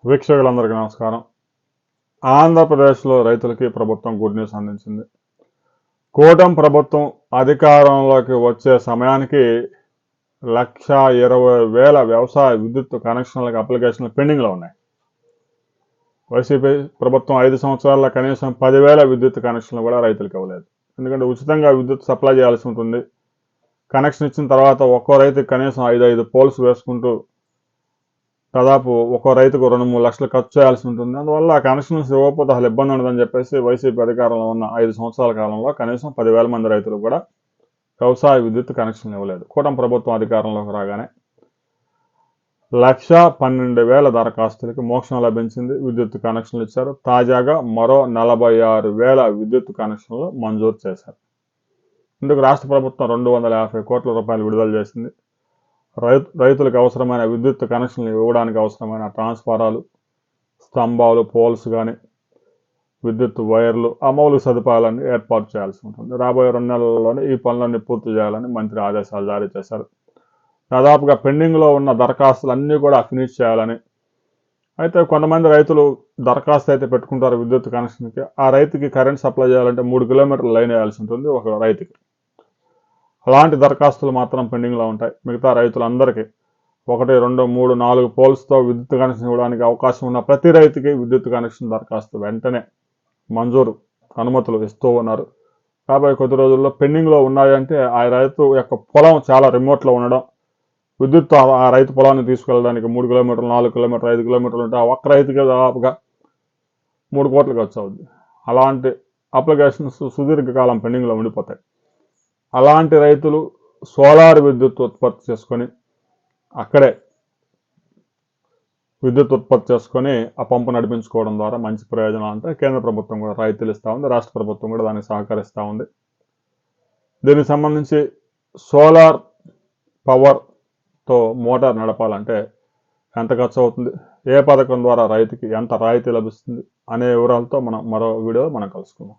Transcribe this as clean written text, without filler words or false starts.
వీక్షకులందరికీ నమస్కారం. ఆంధ్రప్రదేశ్లో రైతులకి ప్రభుత్వం గుడ్ న్యూస్ అందించింది. కూటమి ప్రభుత్వం అధికారంలోకి వచ్చే సమయానికి 1,20,000 వ్యవసాయ విద్యుత్ కనెక్షన్లకు అప్లికేషన్లు పెండింగ్లో ఉన్నాయి. వైసీపీ ప్రభుత్వం 5 సంవత్సరాల్లో కనీసం 10,000 విద్యుత్ కనెక్షన్లు కూడా రైతులకు ఇవ్వలేదు. ఎందుకంటే ఉచితంగా విద్యుత్ సప్లై చేయాల్సి ఉంటుంది. కనెక్షన్ ఇచ్చిన తర్వాత ఒక్కో రైతుకి కనీసం 5 పోల్స్ వేసుకుంటూ దాదాపు ఒక్కో రైతుకు 2-3 లక్షలు ఖర్చు చేయాల్సి ఉంటుంది. అందువల్ల కనెక్షన్స్ ఇవ్వకపోతే అసలు ఇబ్బంది ఉండదని చెప్పేసి వైసీపీ అధికారంలో ఉన్న 5 సంవత్సరాల కాలంలో కనీసం 10,000 మంది రైతులు కూడా వ్యవసాయ విద్యుత్ కనెక్షన్లు ఇవ్వలేదు. కూటమి ప్రభుత్వం అధికారంలోకి రాగానే 1,12,000 దరఖాస్తులకి మోక్షం లభించింది. విద్యుత్ కనెక్షన్లు ఇచ్చారు. తాజాగా మరో 46,000 విద్యుత్ కనెక్షన్లు మంజూరు చేశారు. ఇందుకు రాష్ట్ర ప్రభుత్వం 250 కోట్ల రూపాయలు విడుదల చేసింది. రైతులకు అవసరమైన విద్యుత్ కనెక్షన్లు ఇవ్వడానికి అవసరమైన ట్రాన్స్ఫారాలు, స్తంభాలు, పోల్స్ కానీ విద్యుత్ వైర్లు, మౌలిక సదుపాయాలన్నీ ఏర్పాటు చేయాల్సి ఉంటుంది. రాబోయే 2 నెలల్లోనే ఈ పనులన్నీ పూర్తి చేయాలని మంత్రి ఆదేశాలు జారీ చేశారు. దాదాపుగా పెండింగ్లో ఉన్న దరఖాస్తులన్నీ కూడా ఫినిష్ చేయాలని. అయితే కొంతమంది రైతులు దరఖాస్తు అయితే పెట్టుకుంటారు విద్యుత్ కనెక్షన్కి. ఆ రైతుకి కరెంట్ సప్లై చేయాలంటే 3 కిలోమీటర్ల లైన్ వేయాల్సి ఉంటుంది ఒక రైతుకి. అలాంటి దరఖాస్తులు మాత్రం పెండింగ్లో ఉంటాయి. మిగతా రైతులందరికీ 1, 2, 3, 4 పోల్స్తో విద్యుత్ కనెక్షన్ ఇవ్వడానికి అవకాశం ఉన్న ప్రతి రైతుకి విద్యుత్ కనెక్షన్ దరఖాస్తు వెంటనే మంజూరు అనుమతులు ఇస్తూ ఉన్నారు. రాబోయే కొద్ది రోజుల్లో పెండింగ్లో ఉన్నాయంటే ఆ రైతు యొక్క పొలం చాలా రిమోట్లో ఉండడం, విద్యుత్ ఆ రైతు పొలాన్ని తీసుకెళ్ళడానికి 3 కిలోమీటర్లు, 4 కిలోమీటర్లు, 5 కిలోమీటర్లు ఉంటే ఆ ఒక్క రైతుకే దాదాపుగా 3 కోట్లు ఖర్చు అవుతుంది. అలాంటి అప్లికేషన్స్ సుదీర్ఘకాలం పెండింగ్లో ఉండిపోతాయి. అలాంటి రైతులు సోలార్ విద్యుత్ ఉత్పత్తి చేసుకొని అక్కడే విద్యుత్ ఉత్పత్తి చేసుకొని ఆ పంపు నడిపించుకోవడం ద్వారా మంచి ప్రయోజనాలు అంటే కేంద్ర ప్రభుత్వం కూడా రాయితీలు ఇస్తూ ఉంది. రాష్ట్ర ప్రభుత్వం కూడా దానికి సహకరిస్తూ ఉంది. దీనికి సంబంధించి సోలార్ పవర్తో మోటార్ నడపాలంటే ఎంత ఖర్చు అవుతుంది, ఏ పథకం ద్వారా రైతుకి ఎంత రాయితీ లభిస్తుంది అనే వివరాలతో మనం మరో వీడియోలో కలుసుకుందాం.